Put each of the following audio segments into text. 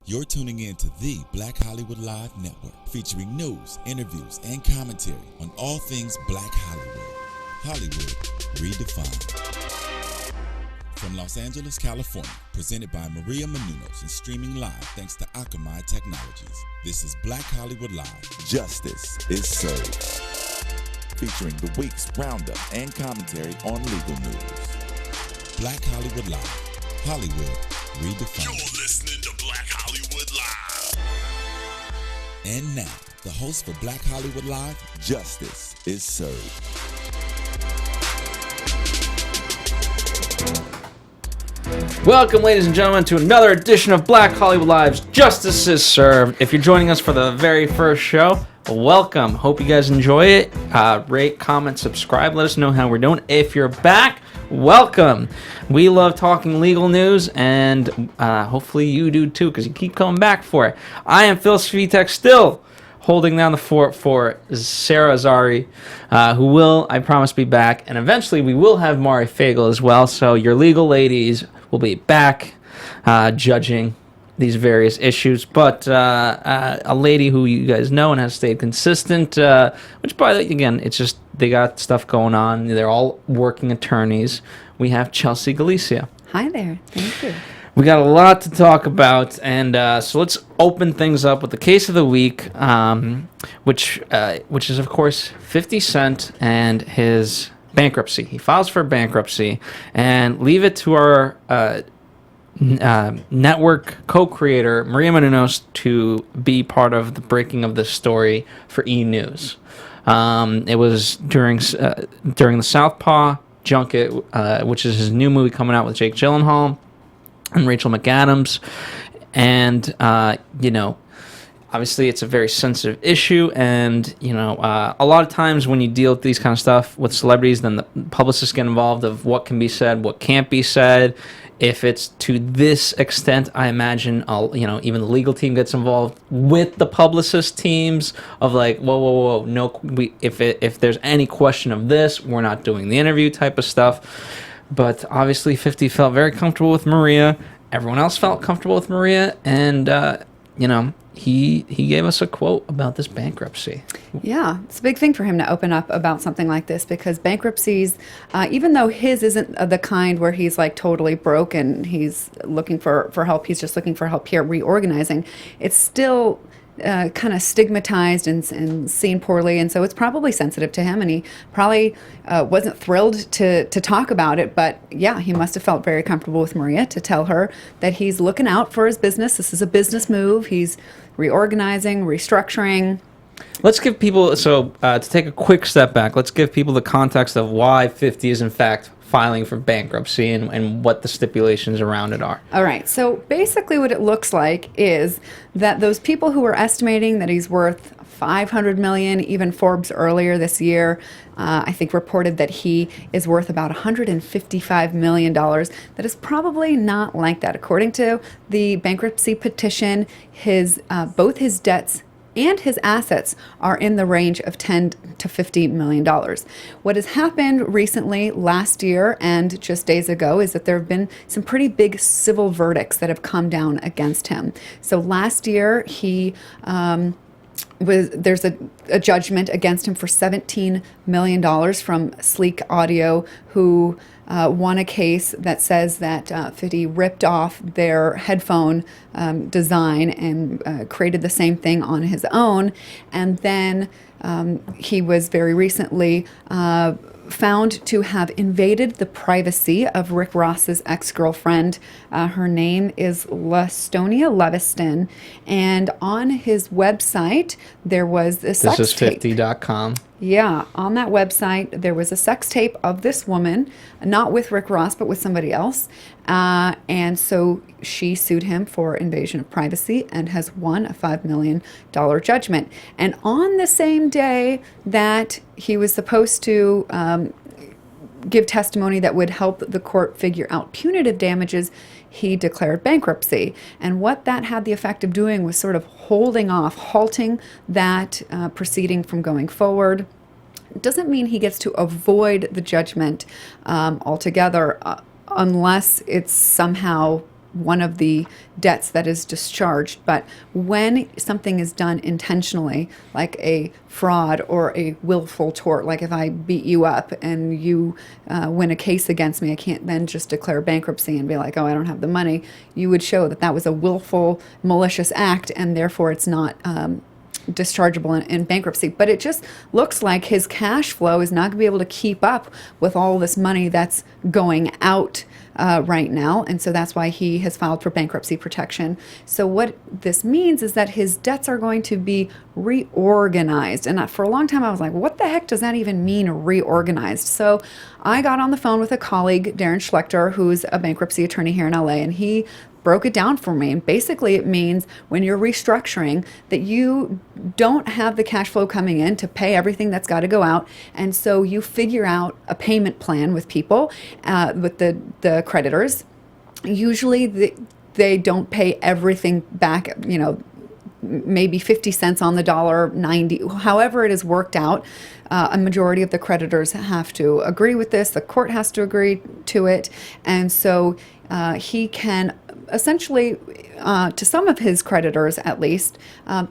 You're tuning in to the Black Hollywood Live Network, featuring news, interviews, and commentary on all things Black Hollywood. Hollywood redefined. From Los Angeles, California, presented by Maria Menounos and streaming live thanks to Akamai Technologies. This is Black Hollywood Live. Justice is served. Featuring the week's roundup and commentary on legal news. Black Hollywood Live. Hollywood redefined. You're listening to Black Hollywood Live. And now, the host for Black Hollywood Live, Justice is Served. Welcome, ladies and gentlemen, to another edition of Black Hollywood Live's Justice is Served. If you're joining us for the very first show, welcome. Hope you guys enjoy it. Rate, comment, subscribe. Let us know how we're doing. If you're back, welcome. We love talking legal news, and hopefully you do too, because you keep coming back for it. I am Phil Svitek, still holding down the fort for Sarah Azari, who will, I promise, be back. And eventually we will have Mari Fagel as well, so your legal ladies will be back judging these various issues. But a lady who you guys know and has stayed consistent, which, by the way, again, it's just they got stuff going on. They're all working attorneys. We have Chelsea Galicia. Hi there. Thank you. We got a lot to talk about, and so let's open things up with the case of the week, which is, of course, 50 Cent and his bankruptcy. He files for bankruptcy, and leave it to our network co-creator, Maria Menounos, to be part of the breaking of this story for E! News. It was during the Southpaw Junket, which is his new movie coming out with Jake Gyllenhaal and Rachel McAdams, and obviously it's a very sensitive issue, and a lot of times when you deal with these kind of stuff with celebrities, then the publicists get involved of what can be said, what can't be said. If it's to this extent, I imagine even the legal team gets involved with the publicist teams of like, whoa, no, if there's any question of this, we're not doing the interview type of stuff. But obviously 50 felt very comfortable with Maria. Everyone else felt comfortable with Maria. And, he gave us a quote about this bankruptcy. Yeah, it's a big thing for him to open up about something like this, because bankruptcies, even though his isn't the kind where he's like totally broke and he's looking for help, he's just looking for help here reorganizing, it's still kind of stigmatized and seen poorly, and so it's probably sensitive to him, and he probably wasn't thrilled to talk about it. But yeah, he must have felt very comfortable with Maria to tell her that he's looking out for his business. This is a business move. He's reorganizing, restructuring. Let's give people, to take a quick step back, let's give people the context of why 50 is in fact filing for bankruptcy and what the stipulations around it are. All right. So basically what it looks like is that those people who were estimating that he's worth $500 million, even Forbes earlier this year, I think reported that he is worth about $155 million. That is probably not like that. According to the bankruptcy petition, both his debts and his assets are in the range of $10 to $50 million. What has happened recently, last year and just days ago, is that there have been some pretty big civil verdicts that have come down against him. So last year, there's a judgment against him for $17 million from Sleek Audio, who won a case that says that 50 ripped off their headphone design and created the same thing on his own. And then he was very recently found to have invaded the privacy of Rick Ross's ex-girlfriend. Her name is Lastonia Leviston, and on his website there was a sex tape. This is 50.com. Yeah, on that website there was a sex tape of this woman, not with Rick Ross but with somebody else, and so she sued him for invasion of privacy and has won a $5 million judgment. And on the same day that he was supposed to give testimony that would help the court figure out punitive damages, he declared bankruptcy. And what that had the effect of doing was sort of halting that proceeding from going forward. It doesn't mean he gets to avoid the judgment altogether, unless it's somehow one of the debts that is discharged. But when something is done intentionally, like a fraud or a willful tort, like if I beat you up and you win a case against me, I can't then just declare bankruptcy and be like, oh, I don't have the money. You would show that that was a willful, malicious act, and therefore it's not dischargeable in bankruptcy. But it just looks like his cash flow is not going to be able to keep up with all this money that's going out right now, and so that's why he has filed for bankruptcy protection. So what this means is that his debts are going to be reorganized. And for a long time I was like, what the heck does that even mean, reorganized? So I got on the phone with a colleague, Darren Schlechter, who's a bankruptcy attorney here in LA, and he broke it down for me. And basically it means when you're restructuring that you don't have the cash flow coming in to pay everything that's got to go out. And so you figure out a payment plan with people, with the creditors. Usually they don't pay everything back, maybe 50 cents on the dollar, 90, however it is worked out. A majority of the creditors have to agree with this. The court has to agree to it. And so he can essentially, to some of his creditors at least,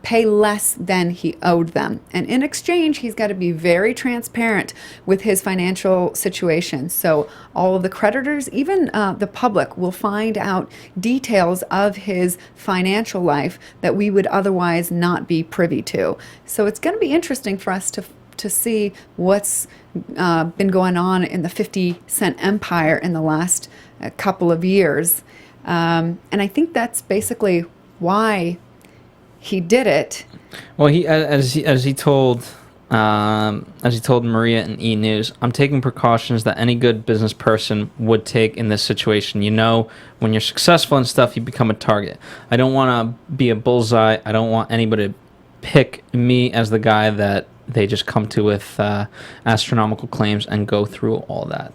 pay less than he owed them. And in exchange, he's got to be very transparent with his financial situation. So all of the creditors, even the public, will find out details of his financial life that we would otherwise not be privy to. So it's going to be interesting for us to see what's been going on in the 50-cent empire in the last couple of years. And I think that's basically why he did it. Well, as he told Maria in E! News, I'm taking precautions that any good business person would take in this situation. When you're successful and stuff, you become a target. I don't want to be a bullseye. I don't want anybody to pick me as the guy that they just come to with astronomical claims and go through all that.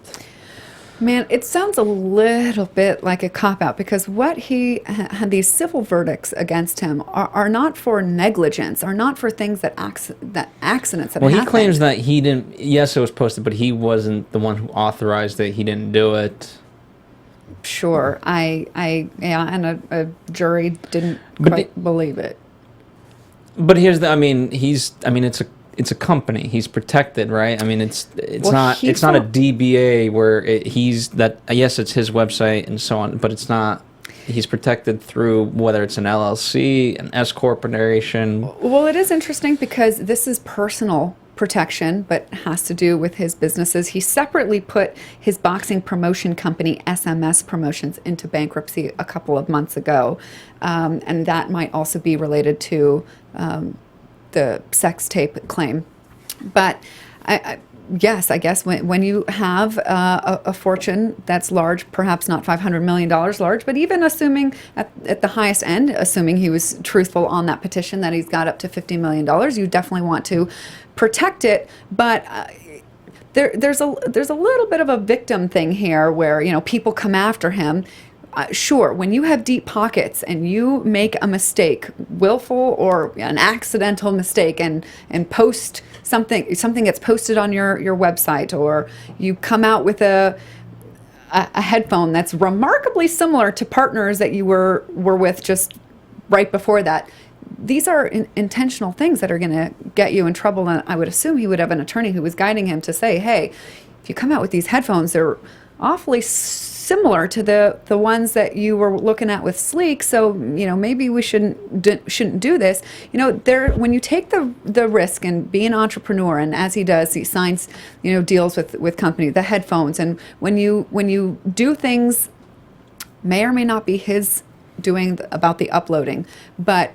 Man, it sounds a little bit like a cop-out, because what he had, these civil verdicts against him are not for negligence, are not for things that accidents that Well, happened. he claims that he didn't, yes, it was posted, but he wasn't the one who authorized it. He didn't do it. Sure. And a jury didn't quite believe it. But it's a company. He's protected, right? I mean, it's not a DBA where yes, it's his website and so on, but it's not. He's protected through whether it's an LLC, an S corporation. Well, it is interesting because this is personal protection, but has to do with his businesses. He separately put his boxing promotion company, SMS Promotions, into bankruptcy a couple of months ago, and that might also be related to the sex tape claim. But yes, I guess when you have a fortune that's large, perhaps not $500 million large, but even assuming at the highest end, assuming he was truthful on that petition that he's got up to $50 million, you definitely want to protect it. But there's a little bit of a victim thing here where people come after him. Sure, when you have deep pockets and you make a mistake, willful or an accidental mistake, and post something gets posted on your website, or you come out with a headphone that's remarkably similar to partners that you were with just right before that. These are intentional things that are going to get you in trouble, and I would assume he would have an attorney who was guiding him to say, hey, if you come out with these headphones, they're awfully similar to the ones that you were looking at with Sleek, so maybe we shouldn't do this. When you take the risk and be an entrepreneur, and as he does, he signs deals with company, the headphones, and when you do things, may or may not be his doing about the uploading, but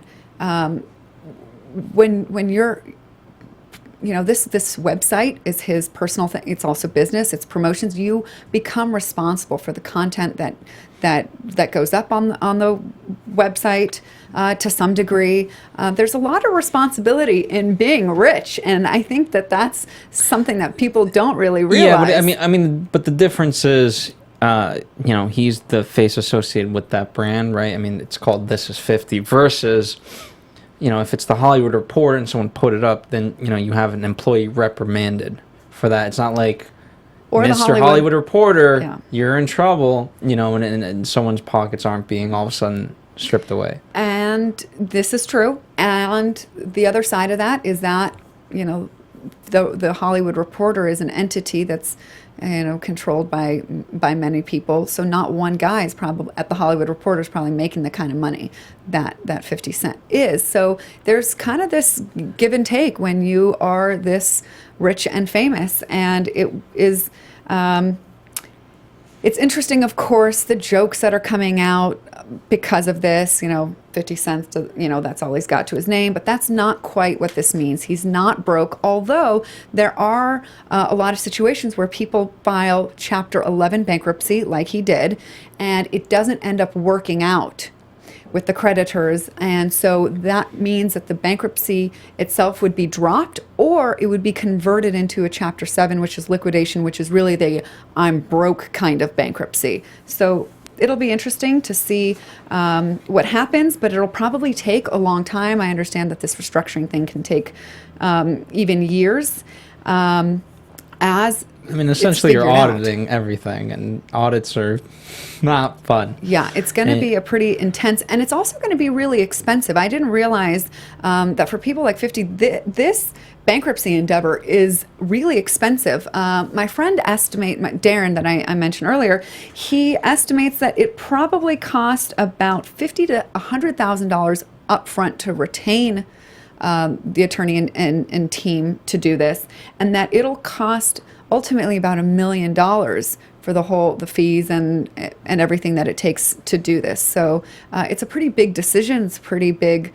when you're this website is his personal thing. It's also business. It's promotions. You become responsible for the content that goes up on the website to some degree. There's a lot of responsibility in being rich, and I think that's something that people don't really realize. Yeah, but the difference is, he's the face associated with that brand, right? I mean, it's called This Is 50 versus. If it's the Hollywood Reporter and someone put it up, then, you have an employee reprimanded for that. It's not like, Or the Mr. Hollywood Reporter, Yeah. you're in trouble, and someone's pockets aren't being all of a sudden stripped away. And this is true. And the other side of that is that, the Hollywood Reporter is an entity that's, controlled by many people. So not one guy is probably at the Hollywood Reporter is probably making the kind of money that 50 Cent is. So there's kind of this give and take when you are this rich and famous, and it is. It's interesting, of course, the jokes that are coming out because of this. 50 cents, that's all he's got to his name, but that's not quite what this means. He's not broke, although there are a lot of situations where people file Chapter 11 bankruptcy, like he did, and it doesn't end up working out with the creditors, and so that means that the bankruptcy itself would be dropped, or it would be converted into a Chapter 7, which is liquidation, which is really the I'm broke kind of bankruptcy. So it'll be interesting to see what happens, but it'll probably take a long time. I understand that this restructuring thing can take even years. Essentially you're auditing everything, and audits are not fun. Yeah, it's going to be a pretty intense, and it's also going to be really expensive. I didn't realize that for people like 50, this bankruptcy endeavor is really expensive. My friend Darren, that I mentioned earlier, he estimates that it probably cost about $50,000 to $100,000 upfront to retain the attorney and team to do this, and that it'll cost ultimately about $1 million for the fees and everything that it takes to do this. So it's a pretty big decision. It's a pretty big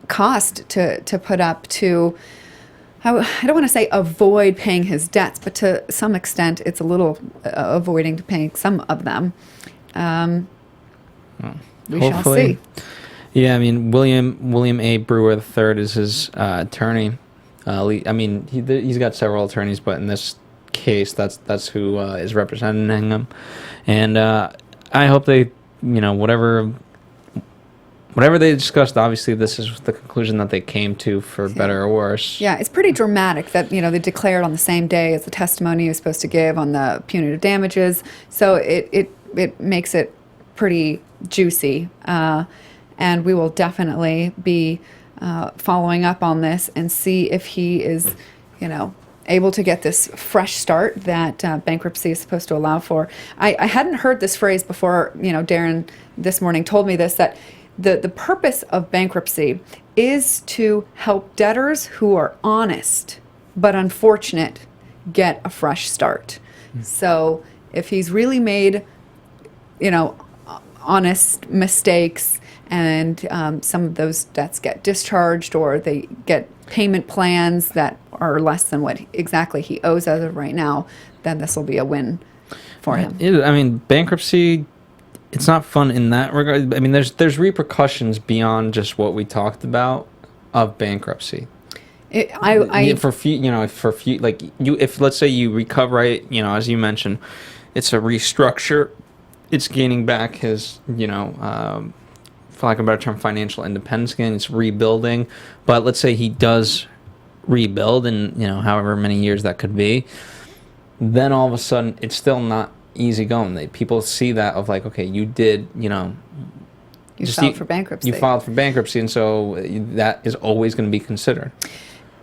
cost to put up to. I don't want to say avoid paying his debts, but to some extent, it's a little avoiding paying some of them. We shall see. Yeah, William A. Brewer III is his attorney. He's got several attorneys, but in this case, that's who is representing him. And I hope they, whatever they discussed, obviously this is the conclusion that they came to, for better or worse. Yeah, it's pretty dramatic that, they declared on the same day as the testimony he was supposed to give on the punitive damages. So it makes it pretty juicy. And we will definitely be following up on this and see if he is, able to get this fresh start that bankruptcy is supposed to allow for. I hadn't heard this phrase before. Darren this morning told me this, that the purpose of bankruptcy is to help debtors who are honest but unfortunate get a fresh start. So if he's really made, honest mistakes, and some of those debts get discharged, or they get payment plans that are less than what exactly he owes as of right now, then this will be a win for him. Bankruptcy, it's not fun in that regard. There's repercussions beyond just what we talked about of bankruptcy. If let's say you recover, as you mentioned, it's a restructure. It's gaining back his, for lack of a better term, financial independence again. It's rebuilding. But let's say he does rebuild in, however many years that could be. Then all of a sudden, it's still not easy going. People see that of like, okay, you did, you filed for bankruptcy. You filed for bankruptcy, and so that is always going to be considered.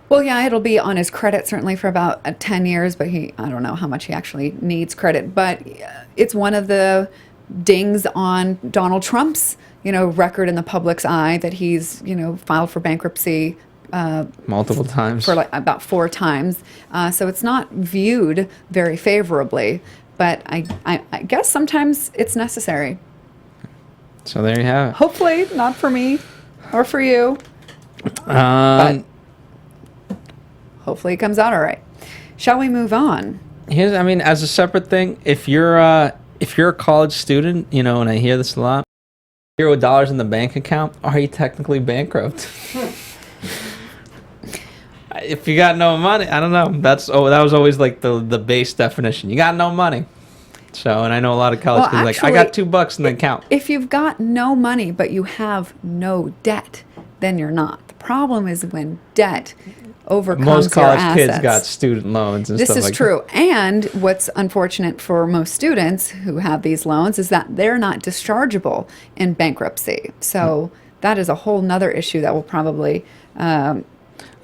Well, yeah, it'll be on his credit certainly for about 10 years, but I don't know how much he actually needs credit. But it's one of the dings on Donald Trump's, record in the public's eye that he's, filed for bankruptcy multiple times, for about 4 times. So it's not viewed very favorably, but I guess sometimes it's necessary. So there you have it. Hopefully not for me or for you, but hopefully it comes out all right. Shall we move on? As a separate thing, if you're a college student, and I hear this a lot, $0 in the bank account, are you technically bankrupt? If you got no money, I don't know. That was always like the base definition. You got no money. So, and I know a lot of college kids like, I got $2 in the account. If you've got no money but you have no debt, then you're not. The problem is when debt overcomes Most your college assets. kids got student loans and This stuff is like true. And what's unfortunate for most students who have these loans is that they're not dischargeable in bankruptcy. So that is a whole nother issue that will probably That's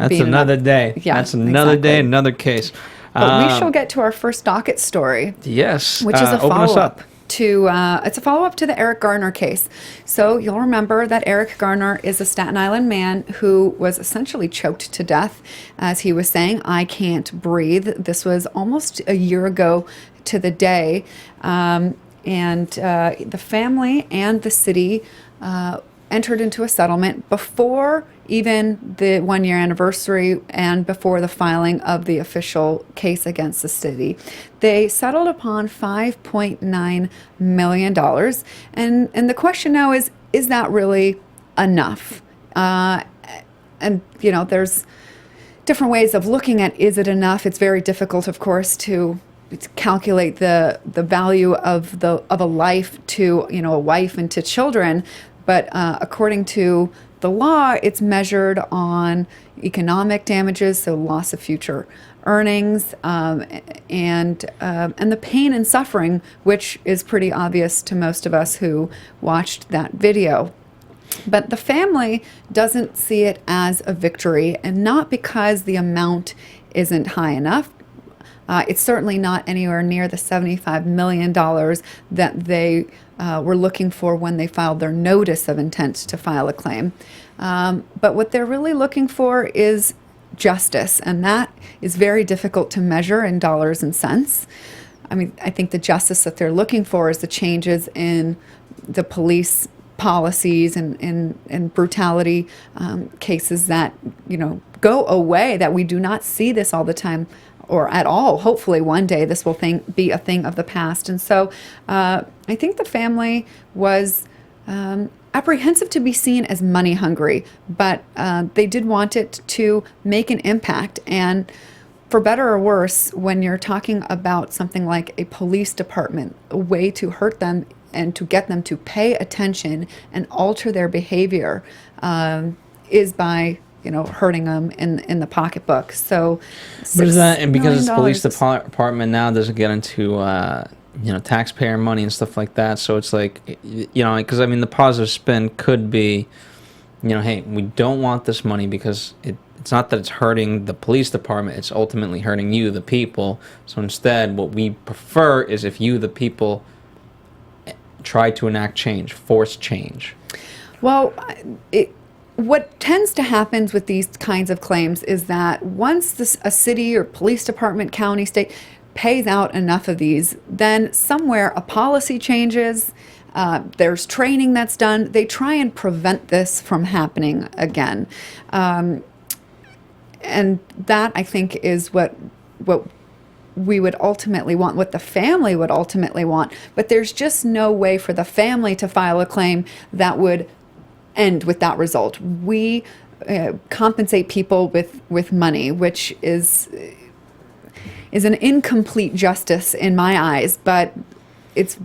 be another day. Yeah, That's another day, exactly. another case. But we shall get to our first docket story, Yes. which is a open us follow-up up. to it's a follow-up to the Eric Garner case. So you'll remember that Eric Garner is a Staten Island man who was essentially choked to death as he was saying, "I can't breathe." This was almost a year ago to the day, and the family and the city entered into a settlement before even the 1-year anniversary and before the filing of the official case against the city. They settled upon $5.9 million. And the question now is that really enough? And, you know, there's different ways of looking at is it enough? It's very difficult, of course, to calculate the value of a life to, you know, a wife and to children. But according to the law, it's measured on economic damages, so loss of future earnings, and the pain and suffering, which is pretty obvious to most of us who watched that video. But the family doesn't see it as a victory, and not because the amount isn't high enough. It's certainly not anywhere near the $75 million that they were looking for when they filed their notice of intent to file a claim. But what they're really looking for is justice, and that is very difficult to measure in dollars and cents. I mean, I think the justice that they're looking for is the changes in the police policies and brutality cases that, you know, go away, that we do not see this all the time or at all. Hopefully one day this will be a thing of the past. And so I think the family was apprehensive to be seen as money hungry, but they did want it to make an impact. And for better or worse, when you're talking about something like a police department, a way to hurt them and to get them to pay attention and alter their behavior is by, you know, hurting them in the pocketbook. So, But is that, and because it's police $6 million department now, doesn't get into you know, taxpayer money and stuff like that. So it's like, you know, because I mean, the positive spin could be, you know, hey, we don't want this money because it's not that it's hurting the police department, it's ultimately hurting you, the people. So instead, what we prefer is if you, the people, try to enact change, force change. Well, what tends to happen with these kinds of claims is that once a city or police department, county, state pays out enough of these, then somewhere a policy changes, there's training that's done. They try and prevent this from happening again. And that, I think, is what we would ultimately want, what the family would ultimately want. But there's just no way for the family to file a claim that would end with that result. We compensate people with money, which is an incomplete justice in my eyes, but it's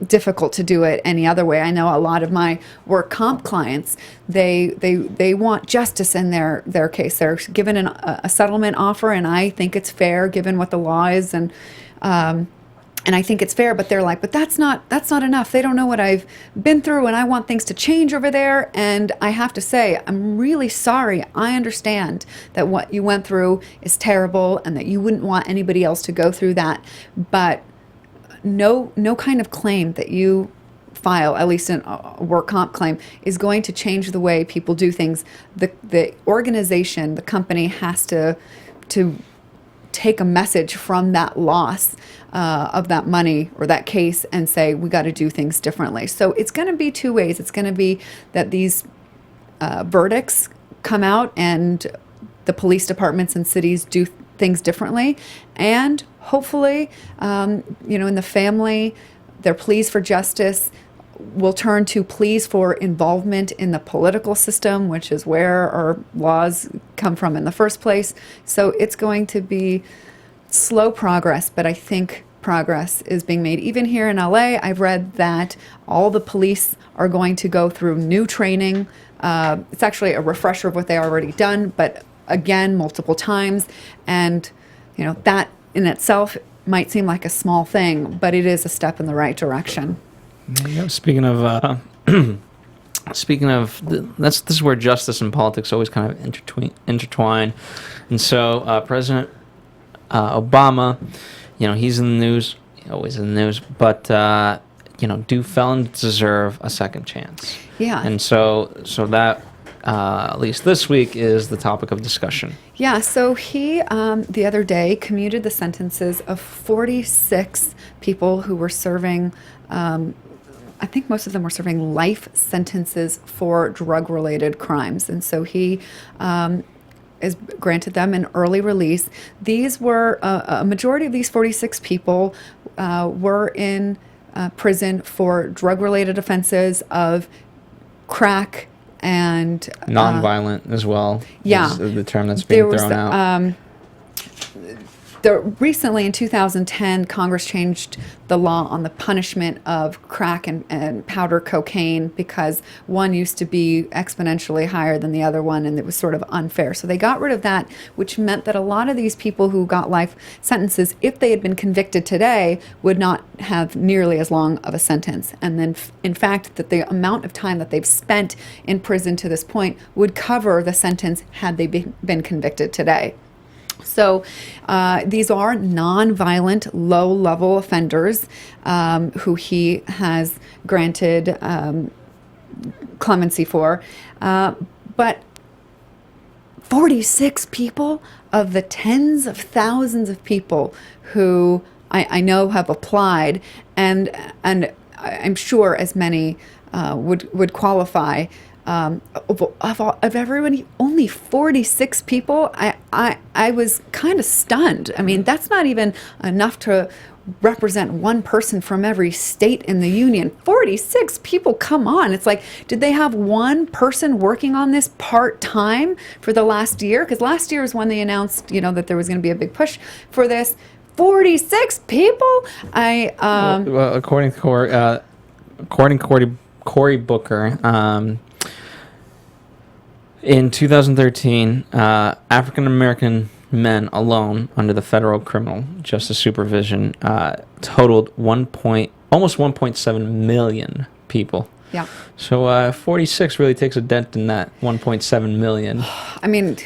difficult to do it any other way. I know a lot of my work comp clients, they want justice in their case. They're given a settlement offer, and I think it's fair given what the law is, and I think it's fair, but they're like, but that's not enough. They don't know what I've been through, and I want things to change over there. And I have to say, I'm really sorry. I understand that what you went through is terrible and that you wouldn't want anybody else to go through that. But no kind of claim that you file, at least a work comp claim, is going to change the way people do things. The organization, the company has to take a message from that loss of that money or that case and say, we got to do things differently. So it's going to be two ways. It's going to be that these verdicts come out and the police departments and cities do things differently. And hopefully, in the family, their pleas for justice will turn to pleas for involvement in the political system, which is where our laws come from in the first place. So it's going to be slow progress, but I think progress is being made. Even here in LA, I've read that all the police are going to go through new training. It's actually a refresher of what they already done, but again multiple times. And, that in itself might seem like a small thing, but it is a step in the right direction. Speaking of, this is where justice and politics always kind of intertwine. And so President Obama, he's in the news, always in the news, but do felons deserve a second chance? Yeah. And so that at least this week is the topic of discussion. Yeah, so he the other day commuted the sentences of 46 people who were serving, I think most of them were serving life sentences for drug-related crimes. And so he is granted them an early release. These were, a majority of these 46 people were in prison for drug-related offenses of crack and... Nonviolent as well. Yeah. Is the term that's being thrown out. Recently, in 2010, Congress changed the law on the punishment of crack and powder cocaine because one used to be exponentially higher than the other one, and it was sort of unfair. So they got rid of that, which meant that a lot of these people who got life sentences, if they had been convicted today, would not have nearly as long of a sentence. And then, in fact, that the amount of time that they've spent in prison to this point would cover the sentence had they been convicted today. So these are non-violent, low-level offenders who he has granted clemency for. But 46 people of the tens of thousands of people who I know have applied, and I'm sure as many would qualify. Of everybody, only 46 people. I was kind of stunned. I mean, that's not even enough to represent one person from every state in the union. 46 people, come on. It's like, did they have one person working on this part-time for the last year? Because last year is when they announced, that there was going to be a big push for this. 46 people? Well, according to Cory Booker, in 2013, African American men alone under the federal criminal justice supervision totaled almost 1.7 million people. Yeah. So 46 really takes a dent in that 1.7 million. I mean,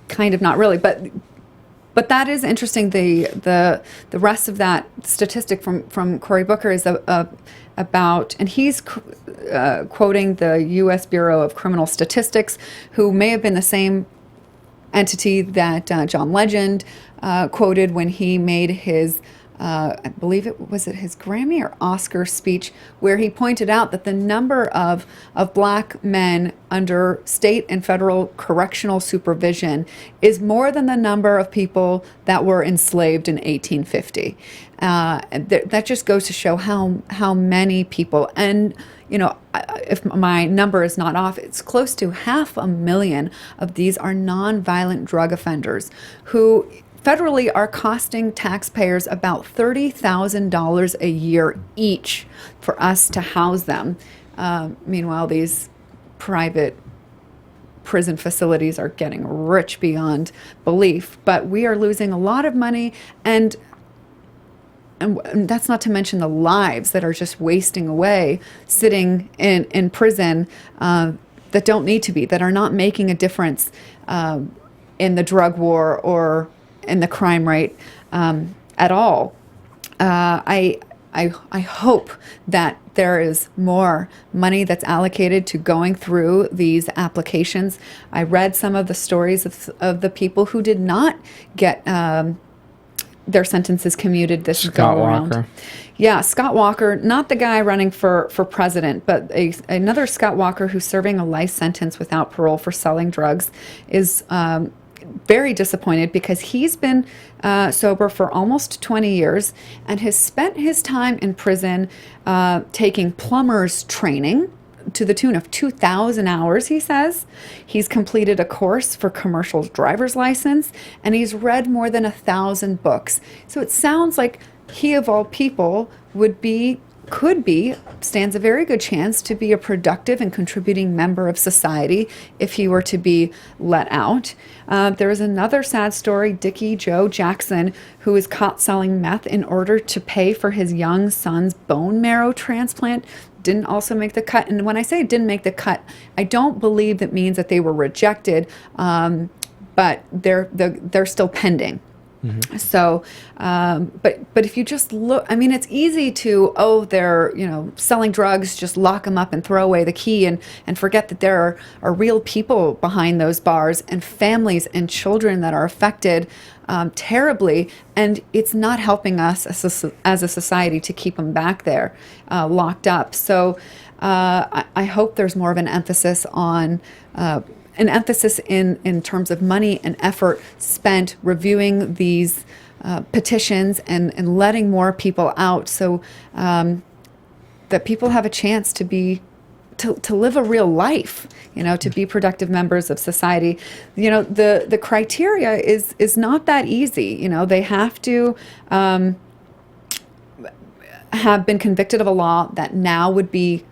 kind of not really, but that is interesting. The rest of that statistic from Cory Booker is about, and he's quoting the U.S. Bureau of Criminal Statistics, who may have been the same entity that John Legend quoted when he made his, I believe his Grammy or Oscar speech, where he pointed out that the number of black men under state and federal correctional supervision is more than the number of people that were enslaved in 1850. That just goes to show how many people, and if my number is not off, it's close to 500,000 of these are nonviolent drug offenders who federally are costing taxpayers about $30,000 a year each for us to house them. Meanwhile, these private prison facilities are getting rich beyond belief, but we are losing a lot of money, and that's not to mention the lives that are just wasting away sitting in prison that don't need to be, that are not making a difference in the drug war or in the crime rate at all. I hope that there is more money that's allocated to going through these applications. I read some of the stories of the people who did not get their sentences commuted this go around. Walker. Yeah, Scott Walker, not the guy running for president, but another Scott Walker who's serving a life sentence without parole for selling drugs is very disappointed because he's been sober for almost 20 years and has spent his time in prison taking plumber's training to the tune of 2,000 hours, he says. He's completed a course for commercial driver's license, and he's read more than 1,000 books. So it sounds like he, of all people, would be stands a very good chance to be a productive and contributing member of society if he were to be let out. There is another sad story, Dickie Joe Jackson, who was caught selling meth in order to pay for his young son's bone marrow transplant. Didn't also make the cut. And when I say didn't make the cut, I don't believe that means that they were rejected, but they're still pending. Mm-hmm. So, but if you just look, I mean, it's easy to, they're, selling drugs, just lock them up and throw away the key and forget that there are real people behind those bars and families and children that are affected terribly. And it's not helping us as a society to keep them back there locked up. So I hope there's more of an emphasis on in terms of money and effort spent reviewing these petitions and letting more people out, so that people have a chance to live a real life, to be productive members of society. The criteria is not that easy. They have to have been convicted of a law that now would be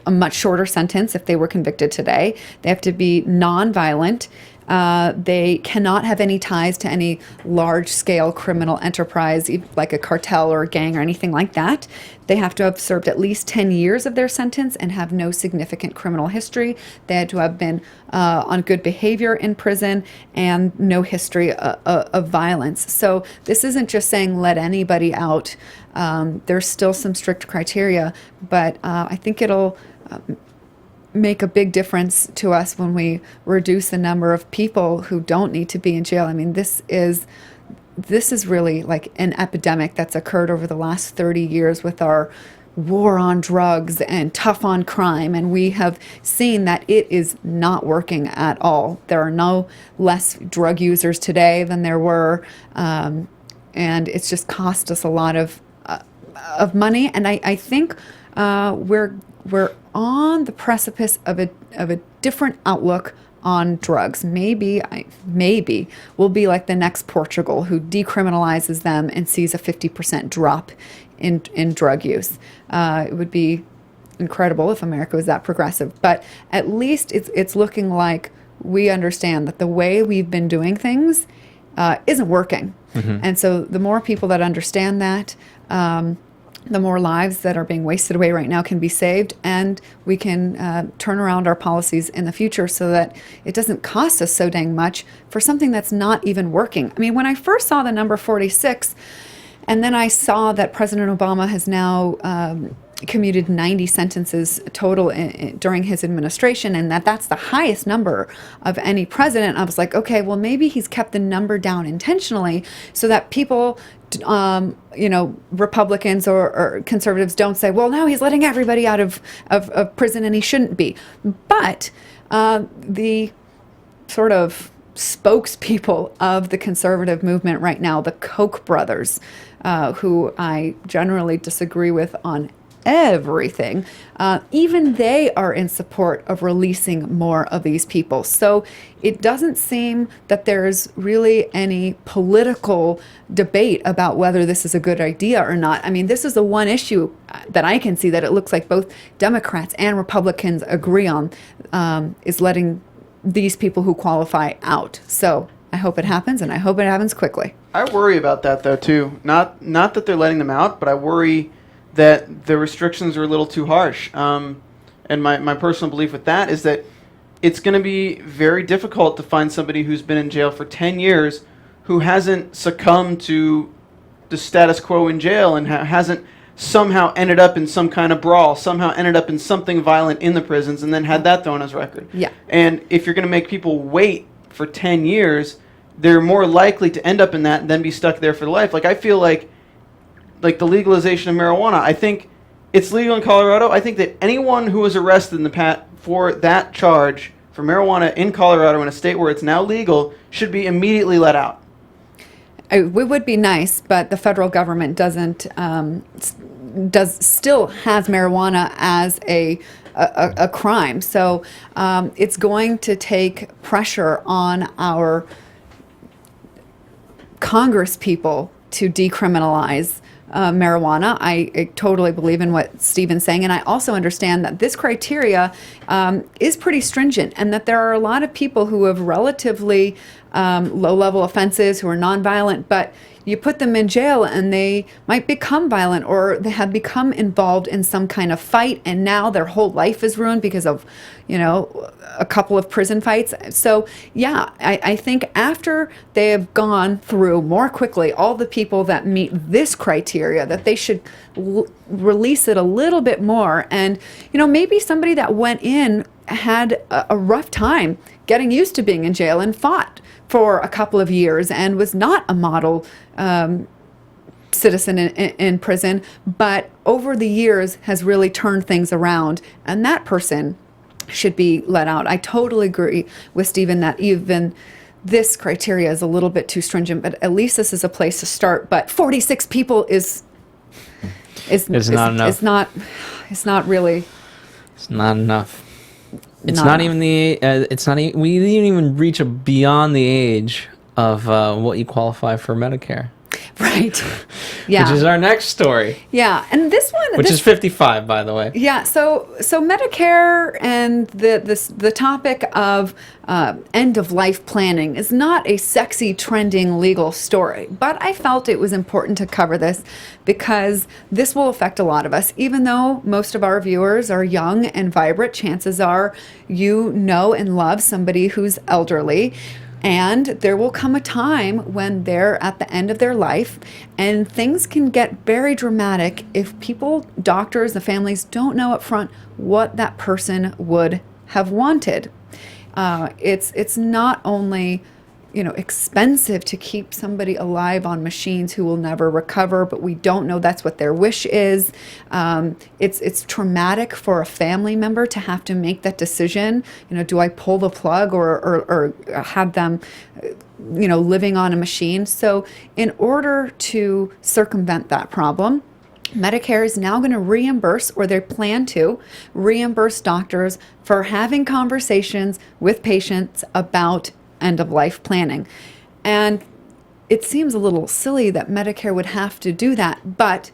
a much shorter sentence if they were convicted today. They have to be non-violent. They cannot have any ties to any large-scale criminal enterprise, like a cartel or a gang or anything like that. They have to have served at least 10 years of their sentence and have no significant criminal history. They had to have been on good behavior in prison and no history of violence. So this isn't just saying let anybody out. There's still some strict criteria, but I think it'll make a big difference to us when we reduce the number of people who don't need to be in jail. I mean, this is really like an epidemic that's occurred over the last 30 years with our war on drugs and tough on crime, and we have seen that it is not working at all. There are no less drug users today than there were, and it's just cost us a lot of money. And I think we're on the precipice of a different outlook on drugs. Maybe we'll be like the next Portugal, who decriminalizes them and sees a 50% drop in drug use. It would be incredible if America was that progressive, but at least it's looking like we understand that the way we've been doing things isn't working. Mm-hmm. And so the more people that understand that, the more lives that are being wasted away right now can be saved, and we can turn around our policies in the future so that it doesn't cost us so dang much for something that's not even working. I mean, when I first saw the number 46, and then I saw that President Obama has now commuted 90 sentences total during his administration, and that's the highest number of any president, I was like, okay, well, maybe he's kept the number down intentionally so that people, Republicans or conservatives don't say, well, now he's letting everybody out of prison and he shouldn't be. But the sort of spokespeople of the conservative movement right now, the Koch brothers, who I generally disagree with on everything, even they are in support of releasing more of these people. So it doesn't seem that there's really any political debate about whether this is a good idea or not. I mean, this is the one issue that I can see that it looks like both Democrats and Republicans agree on, is letting these people who qualify out. So I hope it happens, and I hope it happens quickly. I worry about that, though, too. Not that they're letting them out, but I worry that the restrictions are a little too harsh. And my personal belief with that is that it's going to be very difficult to find somebody who's been in jail for 10 years who hasn't succumbed to the status quo in jail and hasn't somehow ended up in some kind of brawl, somehow ended up in something violent in the prisons, and then had that thrown as record. Yeah. And if you're going to make people wait for 10 years, they're more likely to end up in that and then be stuck there for life. Like, I feel like the legalization of marijuana, I think it's legal in Colorado. I think that anyone who was arrested for that charge for marijuana in Colorado, in a state where it's now legal, should be immediately let out. It would be nice, but the federal government still has marijuana as a crime. So it's going to take pressure on our Congress people to decriminalize marijuana. I totally believe in what Stephen's saying, and I also understand that this criteria is pretty stringent, and that there are a lot of people who have relatively low-level offenses who are nonviolent, but you put them in jail and they might become violent, or they have become involved in some kind of fight, and now their whole life is ruined because of, a couple of prison fights. So yeah, I think after they have gone through more quickly all the people that meet this criteria, that they should release it a little bit more. And maybe somebody that went in had a rough time getting used to being in jail and fought for a couple of years and was not a model citizen in prison, but over the years has really turned things around, and that person should be let out. I totally agree with Stephen that even this criteria is a little bit too stringent, but at least this is a place to start. But 46 people is not enough. It's not really. It's not enough. It's Not not enough. even the. It's not. We didn't even reach beyond the age of what you qualify for Medicare. Right. Yeah. Which is our next story. Yeah, and this one, Which is 55, by the way. Yeah, so Medicare and the topic of end of life planning is not a sexy, trending legal story, but I felt it was important to cover this because this will affect a lot of us. Even though most of our viewers are young and vibrant, chances are you know and love somebody who's elderly. And there will come a time when they're at the end of their life, and things can get very dramatic if people, doctors, the families don't know up front what that person would have wanted. It's not only expensive to keep somebody alive on machines who will never recover, but we don't know that's what their wish is. It's traumatic for a family member to have to make that decision. Do I pull the plug or have them, living on a machine? So in order to circumvent that problem, Medicare is now going to reimburse, or they plan to reimburse doctors for having conversations with patients about end-of-life planning. And it seems a little silly that Medicare would have to do that, but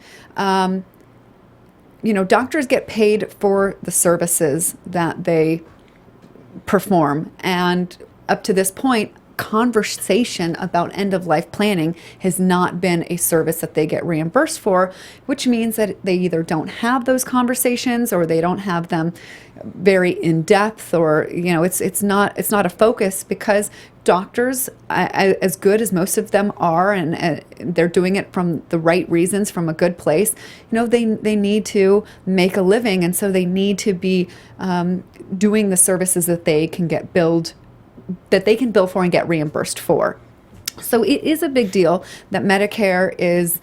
doctors get paid for the services that they perform, and up to this point, conversation about end-of-life planning has not been a service that they get reimbursed for, which means that they either don't have those conversations or they don't have them very in depth, or it's not a focus, because doctors, as good as most of them are, and they're doing it from the right reasons, from a good place, they need to make a living, and so they need to be doing the services that they can bill for and get reimbursed for. So it is a big deal that Medicare is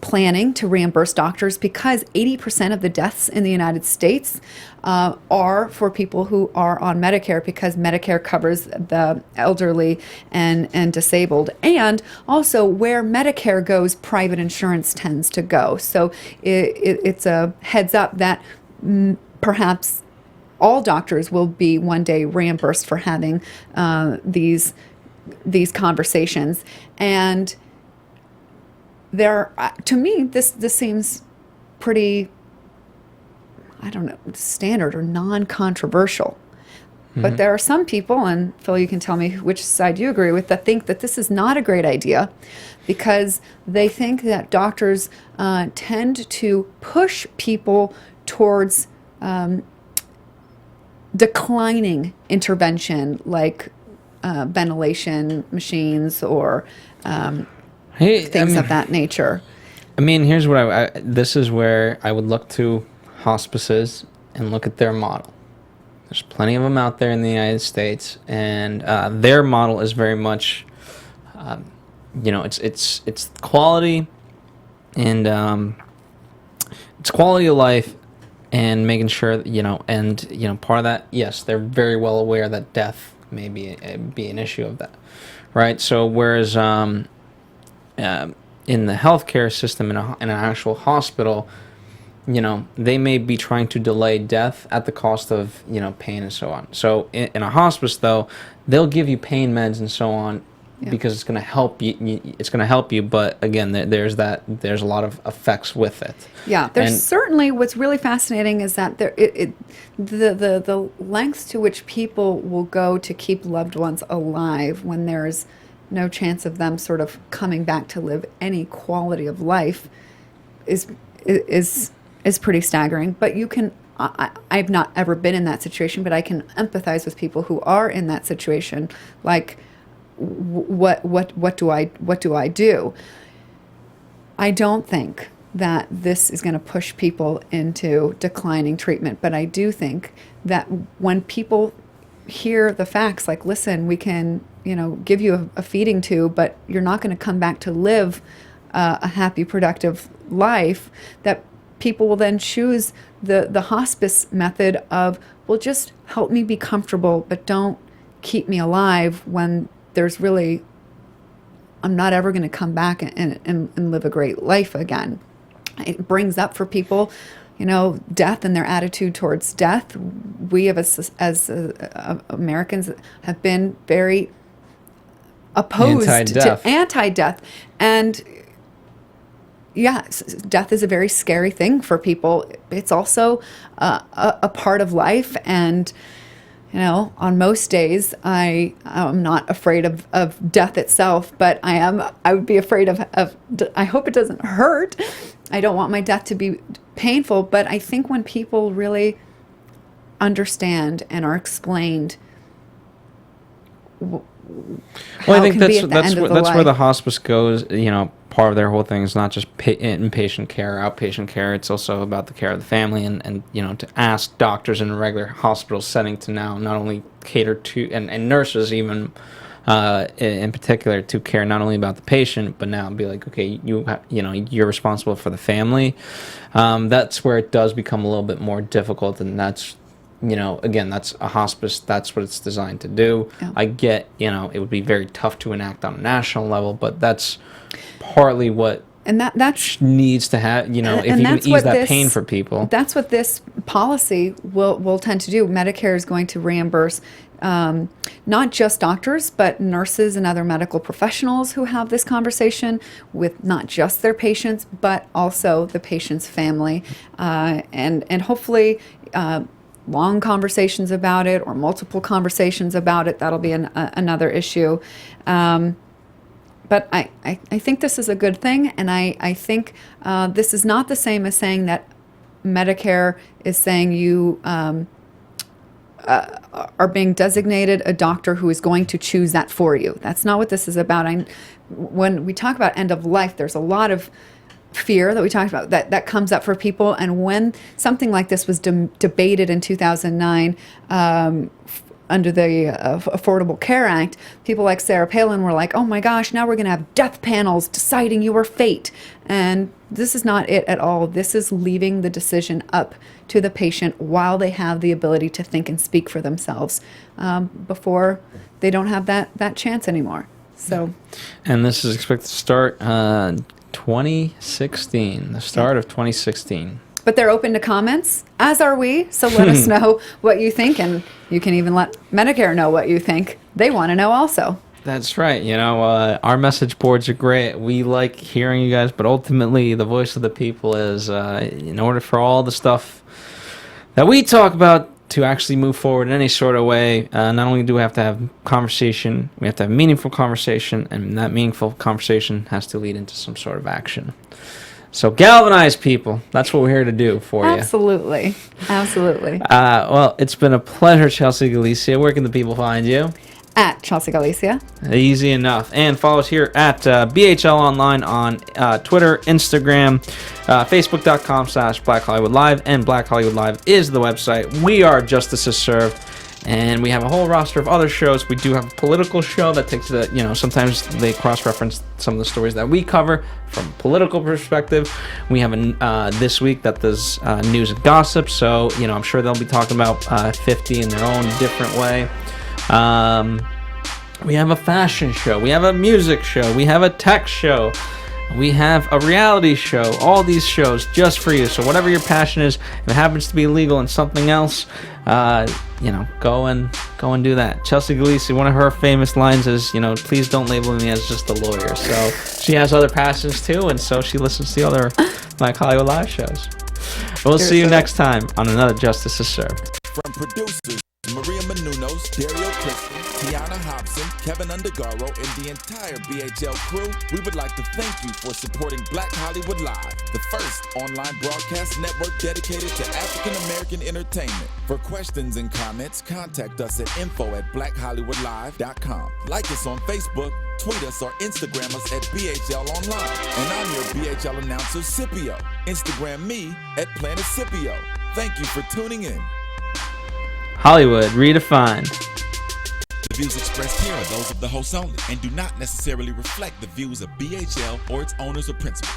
planning to reimburse doctors, because 80% of the deaths in the United States are for people who are on Medicare, because Medicare covers the elderly and disabled. And also where Medicare goes, private insurance tends to go. So it's a heads up that perhaps all doctors will be one day reimbursed for having these conversations. And to me, this seems pretty, I don't know, standard or non-controversial. Mm-hmm. But there are some people, and Phil, you can tell me which side you agree with, that think that this is not a great idea, because they think that doctors tend to push people towards declining intervention, like ventilation machines or things of that nature. I mean, here's what this is where I would look to hospices and look at their model. There's plenty of them out there in the United States, and their model is very much, it's quality, and it's quality of life, and making sure that, part of that, yes, they're very well aware that death may be an issue of that, right? So whereas in the healthcare system, in an actual hospital, they may be trying to delay death at the cost of, pain and so on. So in a hospice, though, they'll give you pain meds and so on because it's going to help you. It's going to help you, but again, there's a lot of effects with it. Yeah, there's certainly what's really fascinating is that the lengths to which people will go to keep loved ones alive when there's no chance of them sort of coming back to live any quality of life is pretty staggering. But you can. I've not ever been in that situation, but I can empathize with people who are in that situation. Like, what do I do? I don't think that this is going to push people into declining treatment, but I do think that when people hear the facts, like, listen, we can, give you a feeding tube, but you're not going to come back to live a happy, productive life, that people will then choose the hospice method of, well, just help me be comfortable, but don't keep me alive when there's really, I'm not ever going to come back and live a great life again. It brings up for people, death and their attitude towards death. We as Americans have been very opposed to anti-death. And yeah, death is a very scary thing for people. It's also a part of life, and on most days I'm not afraid of death itself, but I would be afraid of I hope it doesn't hurt. I don't want my death to be painful, but I think when people really understand and are explained, I think that's where the hospice goes. Part of their whole thing is not just inpatient care, outpatient care. It's also about the care of the family, and to ask doctors in a regular hospital setting to now not only cater to and nurses even in particular to care not only about the patient, but now be like, okay, you're responsible for the family. That's where it does become a little bit more difficult, and that's. Again, that's a hospice. That's what it's designed to do. Yeah. I get, it would be very tough to enact on a national level, but that's partly what that needs to have, if you can ease that pain for people. That's what this policy will tend to do. Medicare is going to reimburse not just doctors, but nurses and other medical professionals who have this conversation with not just their patients, but also the patient's family. And hopefully, long conversations about it or multiple conversations about it, that'll be another issue. But I think this is a good thing, and I think this is not the same as saying that Medicare is saying you are being designated a doctor who is going to choose that for you. That's not what this is about. When we talk about end of life, there's a lot of fear that we talked about that comes up for people, and when something like this was debated in 2009 under the Affordable Care Act, people like Sarah Palin were like, oh my gosh, now we're going to have death panels deciding your fate. And this is not it at all. This is leaving the decision up to the patient while they have the ability to think and speak for themselves before they don't have that chance anymore. So, and this is expected to start 2016, the start of 2016. But they're open to comments, as are we. So let us know what you think, and you can even let Medicare know what you think. They want to know also. That's right. Our message boards are great. We like hearing you guys, but ultimately the voice of the people is, in order for all the stuff that we talk about to actually move forward in any sort of way, not only do we have to have conversation, we have to have meaningful conversation, and that meaningful conversation has to lead into some sort of action. So galvanize people. That's what we're here to do for you. Absolutely. Well, it's been a pleasure, Chelsea Galicia. Where can the people find you? At Chelsea Galicia. Easy enough. And follow us here at BHL Online on Twitter, Instagram, Facebook.com/Black Hollywood Live, and Black Hollywood Live is the website. We are Justice is Served, and we have a whole roster of other shows. We do have a political show that takes sometimes they cross-reference some of the stories that we cover from a political perspective. We have this week that does news and gossip, so I'm sure they'll be talking about 50 in their own different way. We have a fashion show. We have a music show. We have a tech show. we have a reality show. All these shows just for you. So whatever your passion is, if it happens to be illegal and something else, go and do that. Chelsea Galicia, one of her famous lines is, please don't label me as just a lawyer. So she has other passions too, and so she listens to the other Black Hollywood Live shows. We'll see you next time on another Justice is Served. From producers Maria Menounos, Dario Crystal, Tiana Hobson, Kevin Undergaro, and the entire BHL crew, we would like to thank you for supporting Black Hollywood Live, the first online broadcast network dedicated to African American entertainment. For questions and comments, contact us at info@blackhollywoodlive.com. Like us on Facebook, tweet us, or Instagram us at BHL Online. And I'm your BHL announcer, Scipio. Instagram me at Planet Scipio. Thank you for tuning in. Hollywood redefined. The views expressed here are those of the hosts only and do not necessarily reflect the views of BHL or its owners or principals.